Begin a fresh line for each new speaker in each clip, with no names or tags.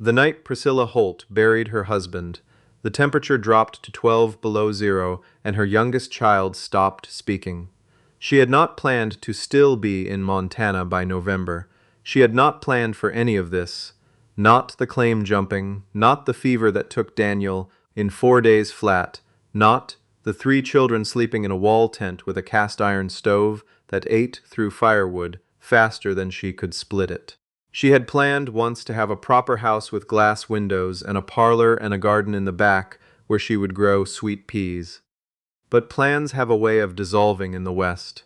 The night Priscilla Holt buried her husband, the temperature dropped to 12 below zero, and her youngest child stopped speaking. She had not planned to still be in Montana by November. She had not planned for any of this. Not the claim jumping, not the fever that took Daniel in 4 days flat, not the three children sleeping in a wall tent with a cast iron stove that ate through firewood faster than she could split it. She had planned once to have a proper house with glass windows and a parlor and a garden in the back where she would grow sweet peas. But plans have a way of dissolving in the West.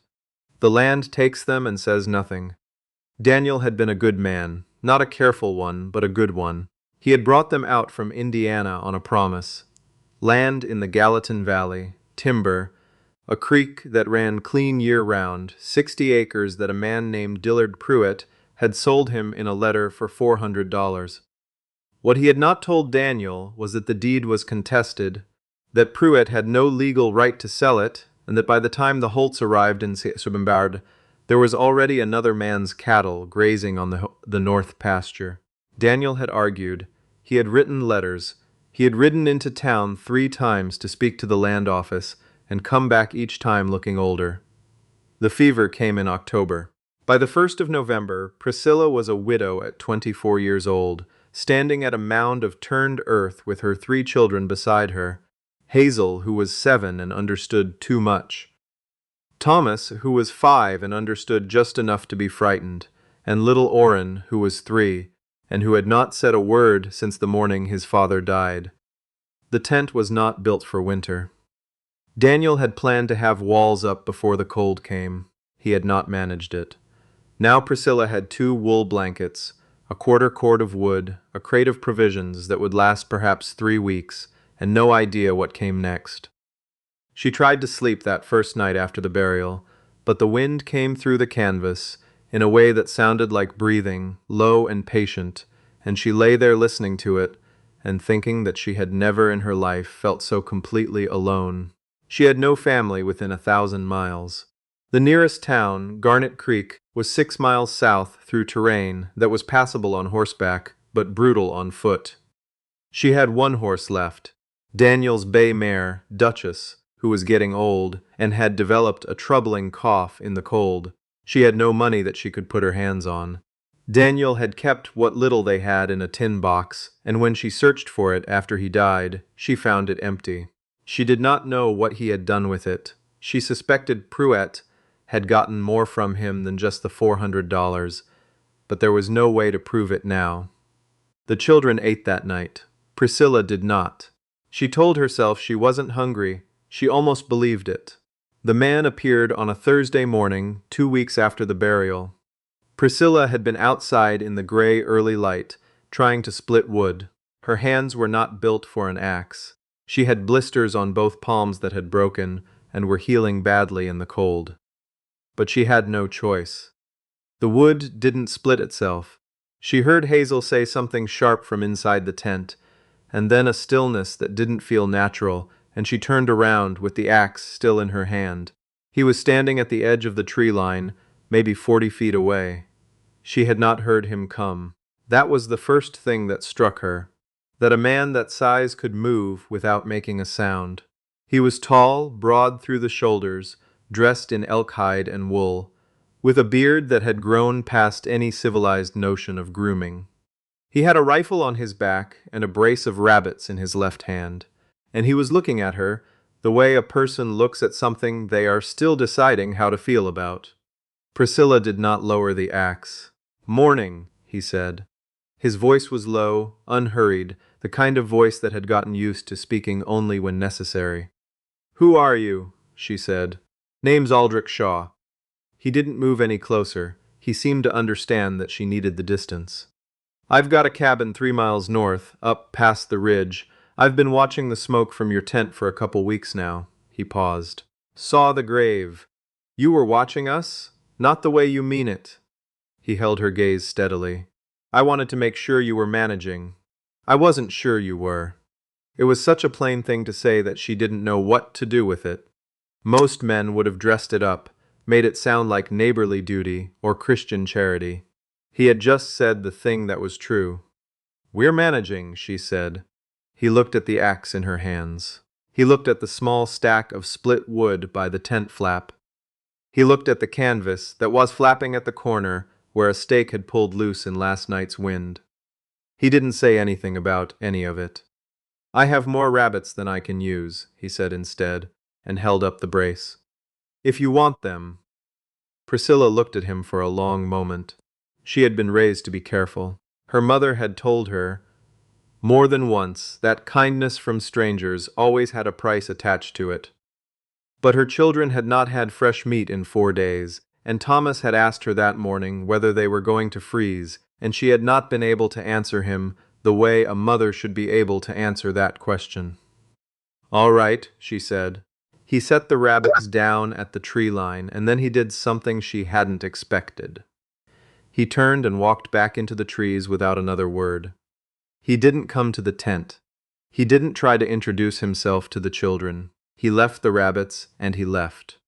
The land takes them and says nothing. Daniel had been a good man, not a careful one, but a good one. He had brought them out from Indiana on a promise. Land in the Gallatin Valley, timber, a creek that ran clean year-round, 60 acres that a man named Dillard Pruitt had sold him in a letter for $400. What he had not told Daniel was that the deed was contested, that Pruitt had no legal right to sell it, and that by the time the Holts arrived in Subambard, there was already another man's cattle grazing on the north pasture. Daniel had argued. He had written letters. He had ridden into town 3 times to speak to the land office and come back each time looking older. The fever came in October. By the 1st of November, Priscilla was a widow at 24 years old, standing at a mound of turned earth with her 3 children beside her. Hazel, who was 7 and understood too much. Thomas, who was 5 and understood just enough to be frightened, and little Orrin, who was 3, and who had not said a word since the morning his father died. The tent was not built for winter. Daniel had planned to have walls up before the cold came. He had not managed it. Now Priscilla had 2 wool blankets, a quarter cord of wood, a crate of provisions that would last perhaps 3 weeks, and no idea what came next. She tried to sleep that first night after the burial, but the wind came through the canvas in a way that sounded like breathing, low and patient, and she lay there listening to it and thinking that she had never in her life felt so completely alone. She had no family within 1,000 miles. The nearest town, Garnet Creek, was 6 miles south through terrain that was passable on horseback, but brutal on foot. She had 1 horse left, Daniel's bay mare, Duchess, who was getting old and had developed a troubling cough in the cold. She had no money that she could put her hands on. Daniel had kept what little they had in a tin box, and when she searched for it after he died, she found it empty. She did not know what he had done with it. She suspected Pruitt had gotten more from him than just the $400, but there was no way to prove it now. The children ate that night. Priscilla did not. She told herself she wasn't hungry. She almost believed it. The man appeared on a Thursday morning, 2 weeks after the burial. Priscilla had been outside in the gray early light, trying to split wood. Her hands were not built for an axe. She had blisters on both palms that had broken and were healing badly in the cold. But she had no choice. The wood didn't split itself. She heard Hazel say something sharp from inside the tent, and then a stillness that didn't feel natural, and she turned around with the axe still in her hand. He was standing at the edge of the tree line, maybe 40 feet away. She had not heard him come. That was the first thing that struck her, that a man that size could move without making a sound. He was tall, broad through the shoulders, dressed in elk hide and wool, with a beard that had grown past any civilized notion of grooming. He had a rifle on his back and a brace of rabbits in his left hand, and he was looking at her the way a person looks at something they are still deciding how to feel about. Priscilla did not lower the axe. "Morning," he said. His voice was low, unhurried, the kind of voice that had gotten used to speaking only when necessary. "Who are you?" she said. "Name's Aldrich Shaw." He didn't move any closer. He seemed to understand that she needed the distance. "I've got a cabin 3 miles north, up past the ridge. I've been watching the smoke from your tent for a couple weeks now." He paused. "Saw the grave. You were watching us? Not the way you mean it." He held her gaze steadily. "I wanted to make sure you were managing. I wasn't sure you were." It was such a plain thing to say that she didn't know what to do with it. Most men would have dressed it up, made it sound like neighborly duty or Christian charity. He had just said the thing that was true. "We're managing," she said. He looked at the axe in her hands. He looked at the small stack of split wood by the tent flap. He looked at the canvas that was flapping at the corner where a stake had pulled loose in last night's wind. He didn't say anything about any of it. "I have more rabbits than I can use," he said instead, and held up the brace. "If you want them." Priscilla looked at him for a long moment. She had been raised to be careful. Her mother had told her, more than once, that kindness from strangers always had a price attached to it. But her children had not had fresh meat in 4 days, and Thomas had asked her that morning whether they were going to freeze, and she had not been able to answer him the way a mother should be able to answer that question. "All right," she said. He set the rabbits down at the tree line, and then he did something she hadn't expected. He turned and walked back into the trees without another word. He didn't come to the tent. He didn't try to introduce himself to the children. He left the rabbits, and he left.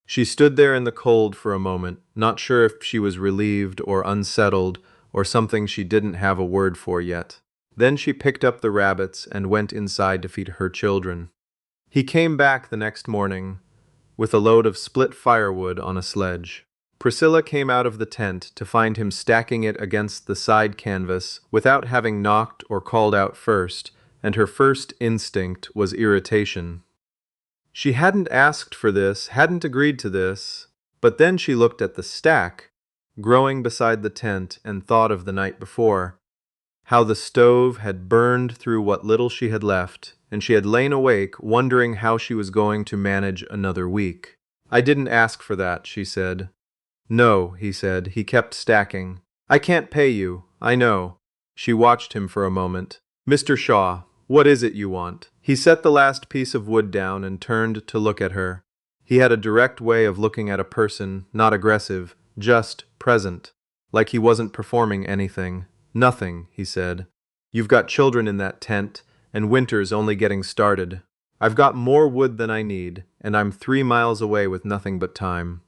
She stood there in the cold for a moment, not sure if she was relieved or unsettled or something she didn't have a word for yet. Then she picked up the rabbits and went inside to feed her children. He came back the next morning with a load of split firewood on a sledge. Priscilla came out of the tent to find him stacking it against the side canvas without having knocked or called out first, and her first instinct was irritation. She hadn't asked for this, hadn't agreed to this, but then she looked at the stack growing beside the tent and thought of the night before, how the stove had burned through what little she had left, and she had lain awake wondering how she was going to manage another week. "I didn't ask for that," she said. "No," he said. He kept stacking. "I can't pay you, I know." She watched him for a moment. "Mr. Shaw, what is it you want?" He set the last piece of wood down and turned to look at her. He had a direct way of looking at a person, not aggressive, just present, like he wasn't performing anything. "Nothing," he said. "You've got children in that tent, and winter's only getting started. I've got more wood than I need, and I'm 3 miles away with nothing but time."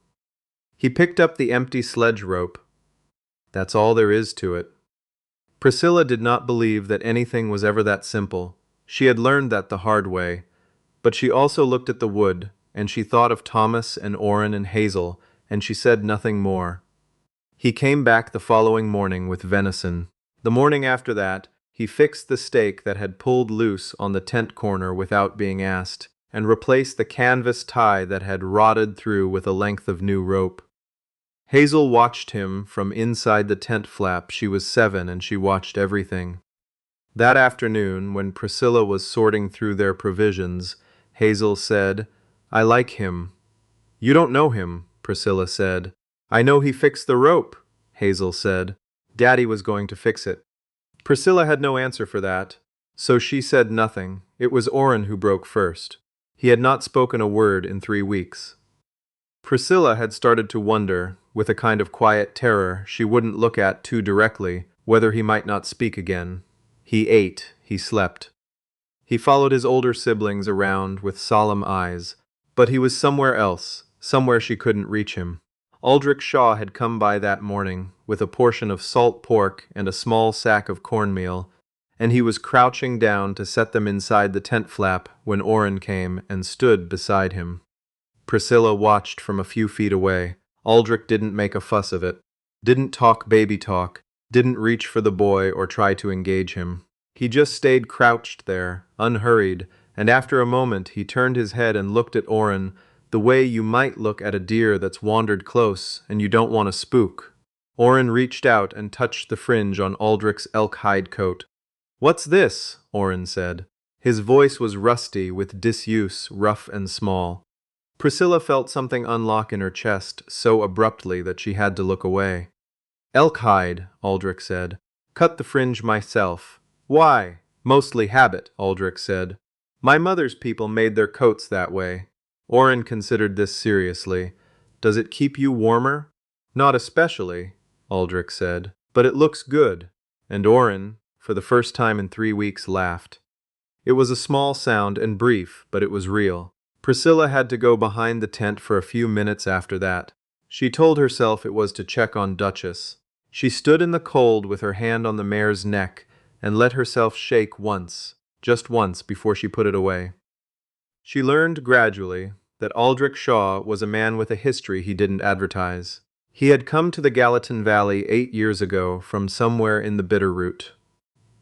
He picked up the empty sledge rope. "That's all there is to it." Priscilla did not believe that anything was ever that simple. She had learned that the hard way, but she also looked at the wood, and she thought of Thomas and Orrin and Hazel, and she said nothing more. He came back the following morning with venison. The morning after that, he fixed the stake that had pulled loose on the tent corner without being asked, and replaced the canvas tie that had rotted through with a length of new rope. Hazel watched him from inside the tent flap. She was 7 and she watched everything. That afternoon, when Priscilla was sorting through their provisions, Hazel said, "I like him." "You don't know him," Priscilla said. "I know he fixed the rope," Hazel said. "Daddy was going to fix it." Priscilla had no answer for that, so she said nothing. It was Orrin who broke first. He had not spoken a word in 3 weeks. Priscilla had started to wonder, with a kind of quiet terror she wouldn't look at too directly, whether he might not speak again. He ate, he slept. He followed his older siblings around with solemn eyes, but he was somewhere else, somewhere she couldn't reach him. Aldrich Shaw had come by that morning with a portion of salt pork and a small sack of cornmeal, and he was crouching down to set them inside the tent flap when Orrin came and stood beside him. Priscilla watched from a few feet away. Aldrich didn't make a fuss of it, didn't talk baby talk, didn't reach for the boy or try to engage him. He just stayed crouched there, unhurried, and after a moment he turned his head and looked at Orrin the way you might look at a deer that's wandered close and you don't want to spook. Orrin reached out and touched the fringe on Aldrich's elk hide coat. "What's this?" Orrin said. His voice was rusty with disuse, rough and small. Priscilla felt something unlock in her chest so abruptly that she had to look away. "Elk hide," Aldrich said. "Cut the fringe myself." "Why?" "Mostly habit," Aldrich said. "My mother's people made their coats that way." Orrin considered this seriously. "Does it keep you warmer?" "Not especially," Aldrich said, "but it looks good." And Orrin, for the first time in 3 weeks, laughed. It was a small sound and brief, but it was real. Priscilla had to go behind the tent for a few minutes after that. She told herself it was to check on Duchess. She stood in the cold with her hand on the mare's neck and let herself shake once, just once, before she put it away. She learned gradually that Aldrich Shaw was a man with a history he didn't advertise. He had come to the Gallatin Valley 8 years ago from somewhere in the Bitterroot.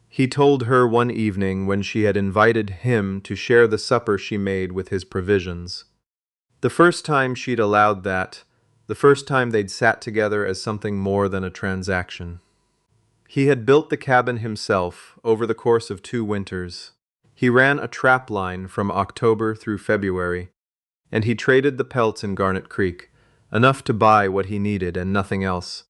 He told her one evening when she had invited him to share the supper she made with his provisions. The first time she'd allowed that, the first time they'd sat together as something more than a transaction. He had built the cabin himself over the course of 2 winters. He ran a trap line from October through February, and he traded the pelts in Garnet Creek, enough to buy what he needed and nothing else.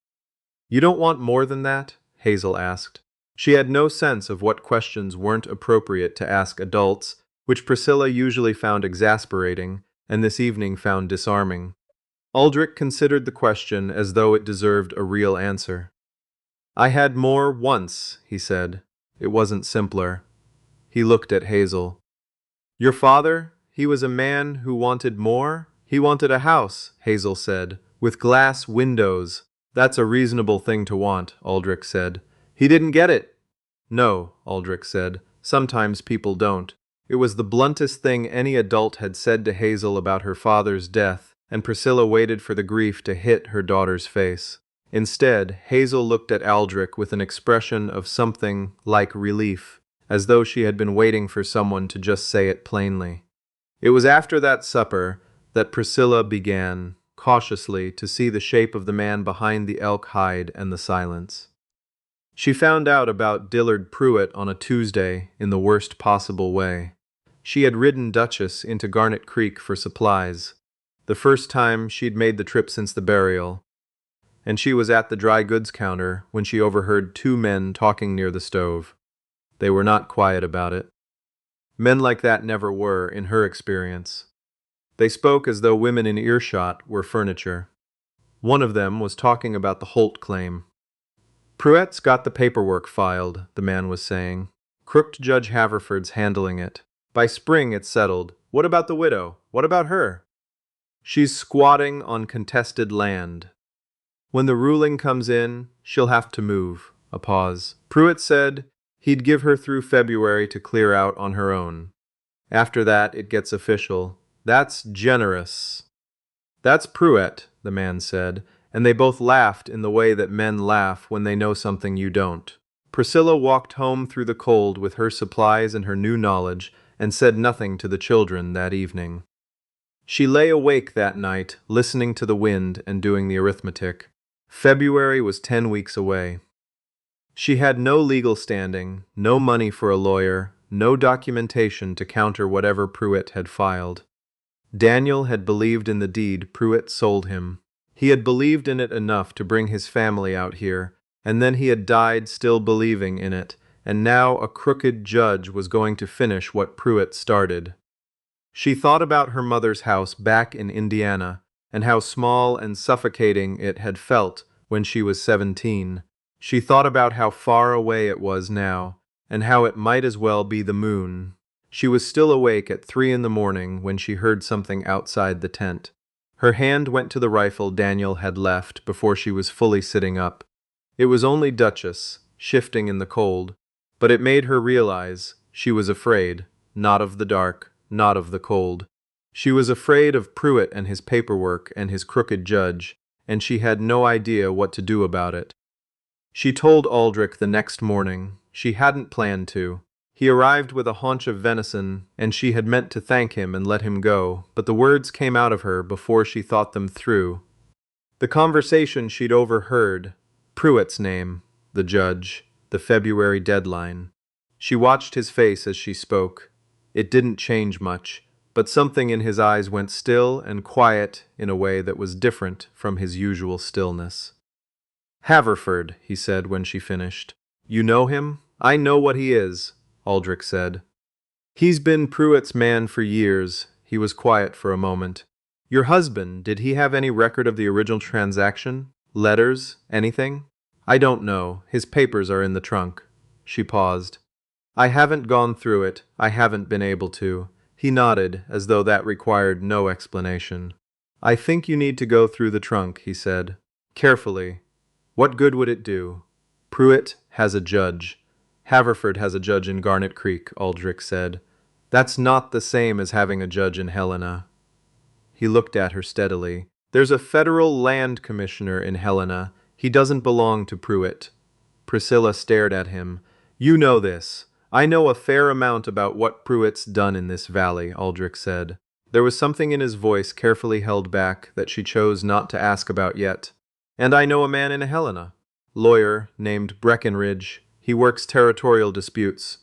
"You don't want more than that?" Hazel asked. She had no sense of what questions weren't appropriate to ask adults, which Priscilla usually found exasperating, and this evening found disarming. Aldrich considered the question as though it deserved a real answer. "I had more once," he said. It wasn't simpler. He looked at Hazel. "Your father? He was a man who wanted more? He wanted a house," Hazel said, "with glass windows." "That's a reasonable thing to want," Aldrich said. "He didn't get it." "No," Aldrich said. "Sometimes people don't." It was the bluntest thing any adult had said to Hazel about her father's death, and Priscilla waited for the grief to hit her daughter's face. Instead, Hazel looked at Aldrich with an expression of something like relief, as though she had been waiting for someone to just say it plainly. It was after that supper that Priscilla began, cautiously, to see the shape of the man behind the elk hide and the silence. She found out about Dillard Pruitt on a Tuesday in the worst possible way. She had ridden Duchess into Garnet Creek for supplies, the first time she'd made the trip since the burial, and she was at the dry goods counter when she overheard 2 men talking near the stove. They were not quiet about it. Men like that never were, in her experience. They spoke as though women in earshot were furniture. One of them was talking about the Holt claim. "Pruitt's got the paperwork filed," the man was saying. "Crooked Judge Haverford's handling it. By spring it's settled. What about the widow? What about her?" "She's squatting on contested land. When the ruling comes in, she'll have to move." A pause. "Pruitt said he'd give her through February to clear out on her own. After that, it gets official." "That's generous." "That's Pruitt," the man said, and they both laughed in the way that men laugh when they know something you don't. Priscilla walked home through the cold with her supplies and her new knowledge, and said nothing to the children that evening. She lay awake that night, listening to the wind and doing the arithmetic. February was 10 weeks away. She had no legal standing, no money for a lawyer, no documentation to counter whatever Pruitt had filed. Daniel had believed in the deed Pruitt sold him. He had believed in it enough to bring his family out here, and then he had died still believing in it, and now a crooked judge was going to finish what Pruitt started. She thought about her mother's house back in Indiana, and how small and suffocating it had felt when she was 17. She thought about how far away it was now, and how it might as well be the moon. She was still awake at 3 in the morning when she heard something outside the tent. Her hand went to the rifle Daniel had left before she was fully sitting up. It was only Duchess, shifting in the cold, but it made her realize she was afraid, not of the dark, not of the cold. She was afraid of Pruitt and his paperwork and his crooked judge, and she had no idea what to do about it. She told Aldrich the next morning. She hadn't planned to. He arrived with a haunch of venison, and she had meant to thank him and let him go, but the words came out of her before she thought them through. The conversation she'd overheard, Pruitt's name, the judge, the February deadline. She watched his face as she spoke. It didn't change much, but something in his eyes went still and quiet in a way that was different from his usual stillness. "Haverford," he said when she finished. "You know him?" "I know what he is," Aldrich said. "He's been Pruitt's man for years." He was quiet for a moment. "Your husband, did he have any record of the original transaction? Letters? Anything?" "I don't know. His papers are in the trunk." She paused. "I haven't gone through it. I haven't been able to." He nodded, as though that required no explanation. "I think you need to go through the trunk," he said. "Carefully. What good would it do? Pruitt has a judge. Haverford has a judge in Garnet Creek, Aldrich said. That's not the same as having a judge in Helena. He looked at her steadily. There's a federal land commissioner in Helena. He doesn't belong to Pruitt. Priscilla stared at him. You know this. I know a fair amount about what Pruitt's done in this valley, Aldrich said. There was something in his voice carefully held back that she chose not to ask about yet. And I know a man in Helena. Lawyer named Breckenridge. He works territorial disputes.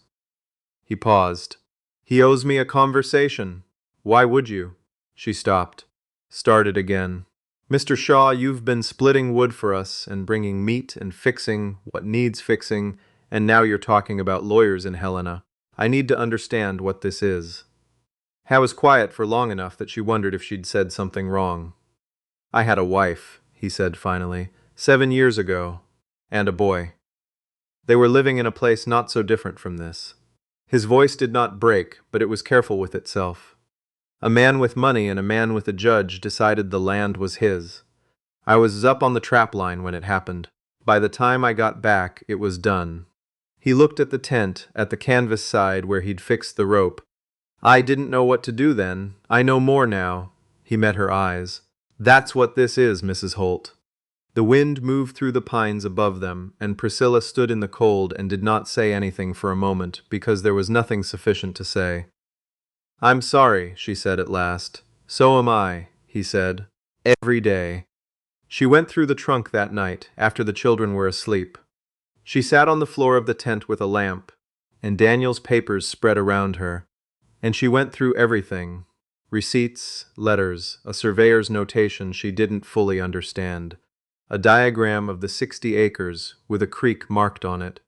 He paused. He owes me a conversation. Why would you? She stopped. Started again. Mr. Shaw, you've been splitting wood for us and bringing meat and fixing what needs fixing, and now you're talking about lawyers in Helena. I need to understand what this is. Hal was quiet for long enough that she wondered if she'd said something wrong. I had a wife, he said finally, 7 years ago, and a boy. They were living in a place not so different from this. His voice did not break, but it was careful with itself. A man with money and a man with a judge decided the land was his. I was up on the trap line when it happened. By the time I got back, it was done. He looked at the tent, at the canvas side where he'd fixed the rope. I didn't know what to do then. I know more now. He met her eyes. That's what this is, Mrs. Holt. The wind moved through the pines above them, and Priscilla stood in the cold and did not say anything for a moment, because there was nothing sufficient to say. I'm sorry, she said at last. So am I, he said. Every day. She went through the trunk that night, after the children were asleep. She sat on the floor of the tent with a lamp, and Daniel's papers spread around her, and she went through everything. Receipts, letters, a surveyor's notation she didn't fully understand, a diagram of the 60 acres with a creek marked on it,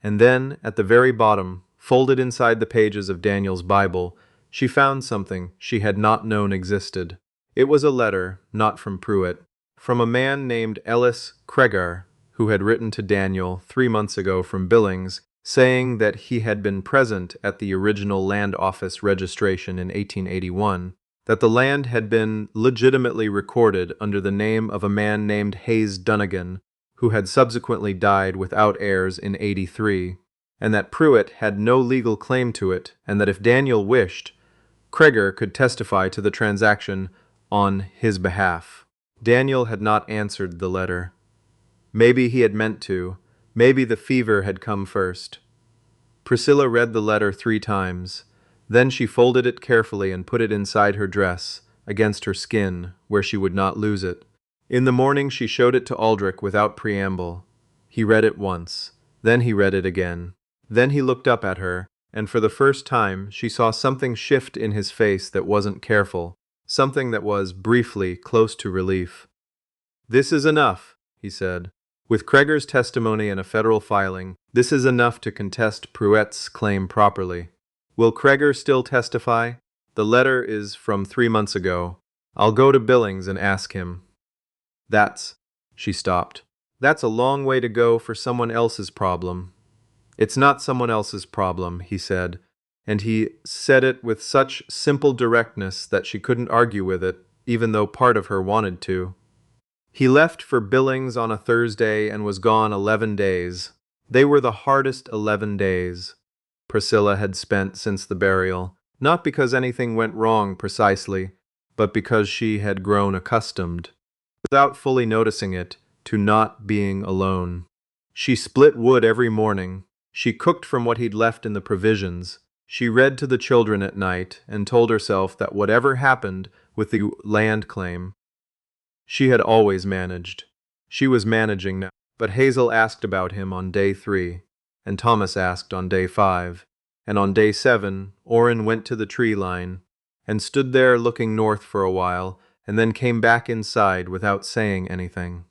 and then, at the very bottom, folded inside the pages of Daniel's Bible, she found something she had not known existed. It was a letter, not from Pruitt, from a man named Ellis Cregar, who had written to Daniel 3 months ago from Billings, saying that he had been present at the original land office registration in 1881, that the land had been legitimately recorded under the name of a man named Hayes Dunnigan, who had subsequently died without heirs in 83, and that Pruitt had no legal claim to it, and that if Daniel wished, Cregar could testify to the transaction on his behalf. Daniel had not answered the letter. Maybe he had meant to. Maybe the fever had come first. Priscilla read the letter 3 times. Then she folded it carefully and put it inside her dress, against her skin, where she would not lose it. In the morning she showed it to Aldrich without preamble. He read it once. Then he read it again. Then he looked up at her, and for the first time she saw something shift in his face that wasn't careful, something that was, briefly, close to relief. This is enough, he said. With Cregar's testimony and a federal filing, this is enough to contest Pruitt's claim properly. Will Cregar still testify? The letter is from 3 months ago. I'll go to Billings and ask him. She stopped. That's a long way to go for someone else's problem. It's not someone else's problem, he said, and he said it with such simple directness that she couldn't argue with it, even though part of her wanted to. He left for Billings on a Thursday and was gone 11 days. They were the hardest 11 days Priscilla had spent since the burial, not because anything went wrong precisely, but because she had grown accustomed, without fully noticing it, to not being alone. She split wood every morning. She cooked from what he'd left in the provisions. She read to the children at night and told herself that whatever happened with the land claim, she had always managed. She was managing now. But Hazel asked about him on day 3, and Thomas asked on day 5, and on day 7, Orrin went to the tree line and stood there looking north for a while, and then came back inside without saying anything.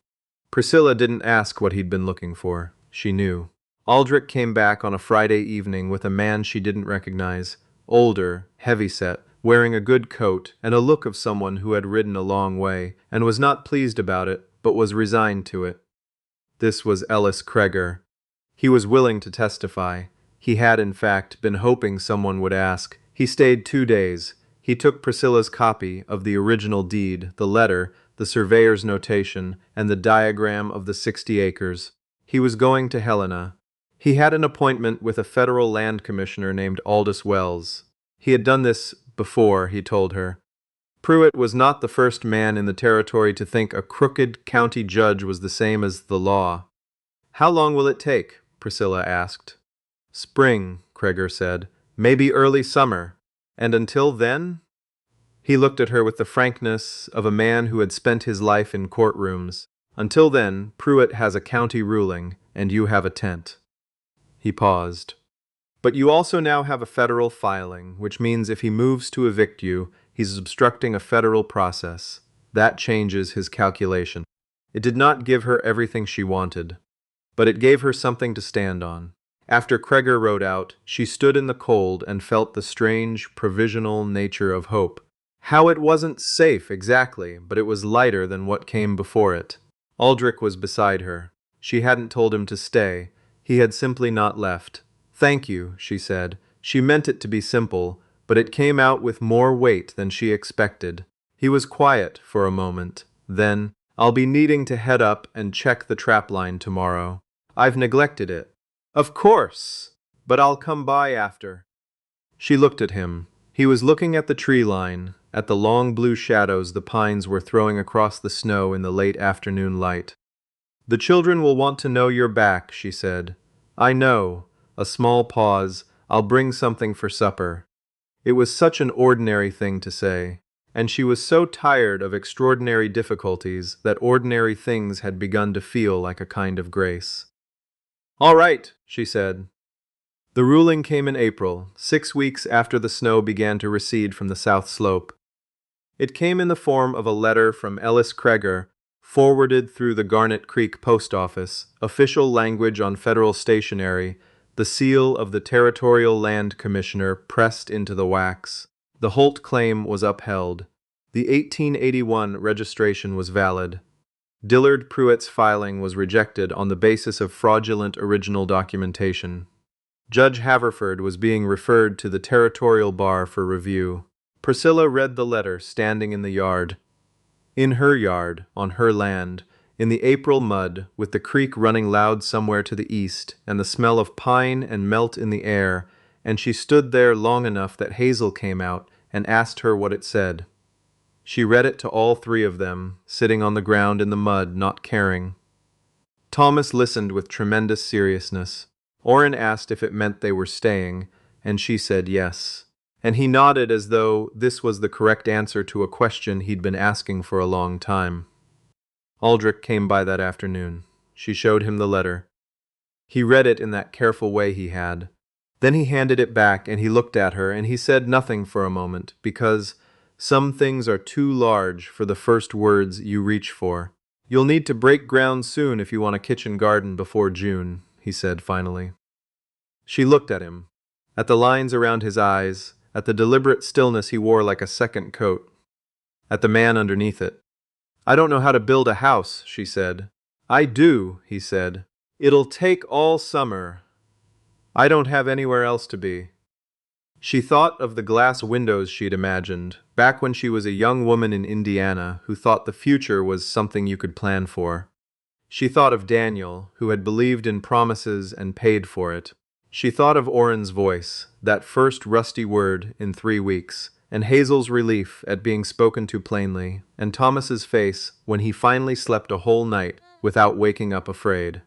Priscilla didn't ask what he'd been looking for. She knew. Aldrich came back on a Friday evening with a man she didn't recognize, older, heavy-set, wearing a good coat and a look of someone who had ridden a long way and was not pleased about it, but was resigned to it. This was Ellis Cregar. He was willing to testify. He had, in fact, been hoping someone would ask. He stayed 2 days. He took Priscilla's copy of the original deed, the letter, the surveyor's notation, and the diagram of the 60 acres. He was going to Helena. He had an appointment with a federal land commissioner named Aldous Wells. He had done this before, he told her. Pruitt was not the first man in the territory to think a crooked county judge was the same as the law. "How long will it take?" Priscilla asked. "Spring," Kreger said. "Maybe early summer. And until then?" He looked at her with the frankness of a man who had spent his life in courtrooms. "Until then, Pruitt has a county ruling, and you have a tent." He paused. "But you also now have a federal filing, which means if he moves to evict you, he's obstructing a federal process. That changes his calculation." It did not give her everything she wanted, but it gave her something to stand on. After Kreger rode out, she stood in the cold and felt the strange, provisional nature of hope. How it wasn't safe exactly, but it was lighter than what came before it. Aldrich was beside her. She hadn't told him to stay. He had simply not left. "Thank you," she said. She meant it to be simple, but it came out with more weight than she expected. He was quiet for a moment. Then, "I'll be needing to head up and check the trap line tomorrow. I've neglected it." "Of course, but I'll come by after." She looked at him. He was looking at the tree line, at the long blue shadows the pines were throwing across the snow in the late afternoon light. "The children will want to know you're back," she said. "I know." A small pause. "I'll bring something for supper." It was such an ordinary thing to say, and she was so tired of extraordinary difficulties that ordinary things had begun to feel like a kind of grace. "All right," she said. The ruling came in April, 6 weeks after the snow began to recede from the south slope. It came in the form of a letter from Ellis Kreger, forwarded through the Garnet Creek post office, official language on federal stationery, the seal of the Territorial Land Commissioner pressed into the wax. The Holt claim was upheld. The 1881 registration was valid. Dillard Pruitt's filing was rejected on the basis of fraudulent original documentation. Judge Haverford was being referred to the territorial bar for review. Priscilla read the letter standing in the yard. In her yard, on her land, in the April mud, with the creek running loud somewhere to the east, and the smell of pine and melt in the air, and she stood there long enough that Hazel came out and asked her what it said. She read it to all three of them, sitting on the ground in the mud, not caring. Thomas listened with tremendous seriousness. Orrin asked if it meant they were staying, and she said yes. And he nodded as though this was the correct answer to a question he'd been asking for a long time. Aldrich came by that afternoon. She showed him the letter. He read it in that careful way he had. Then he handed it back and he looked at her and he said nothing for a moment, because some things are too large for the first words you reach for. "You'll need to break ground soon if you want a kitchen garden before June," he said finally. She looked at him, at the lines around his eyes, at the deliberate stillness he wore like a second coat, at the man underneath it. "I don't know how to build a house," she said. "I do," he said. "It'll take all summer. I don't have anywhere else to be." She thought of the glass windows she'd imagined, back when she was a young woman in Indiana who thought the future was something you could plan for. She thought of Daniel, who had believed in promises and paid for it. She thought of Orrin's voice, that first rusty word in 3 weeks, and Hazel's relief at being spoken to plainly, and Thomas's face when he finally slept a whole night without waking up afraid.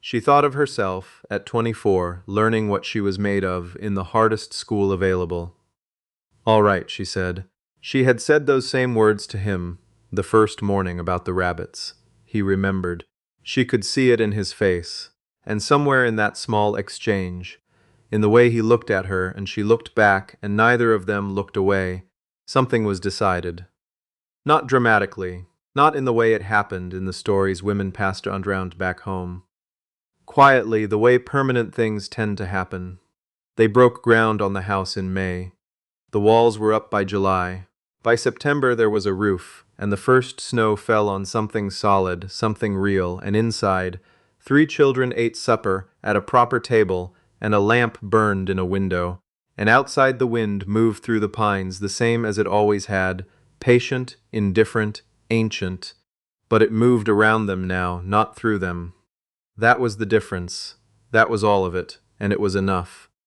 She thought of herself, at 24, learning what she was made of in the hardest school available. "All right," she said. She had said those same words to him the first morning about the rabbits. He remembered. She could see it in his face, and somewhere in that small exchange, in the way he looked at her and she looked back and neither of them looked away, something was decided. Not dramatically, not in the way it happened in the stories women passed around back home. Quietly, the way permanent things tend to happen. They broke ground on the house in May. The walls were up by July. By September there was a roof, and the first snow fell on something solid, something real, and inside, 3 children ate supper at a proper table, and a lamp burned in a window, and outside the wind moved through the pines the same as it always had, patient, indifferent, ancient, but it moved around them now, not through them. That was the difference. That was all of it, and it was enough.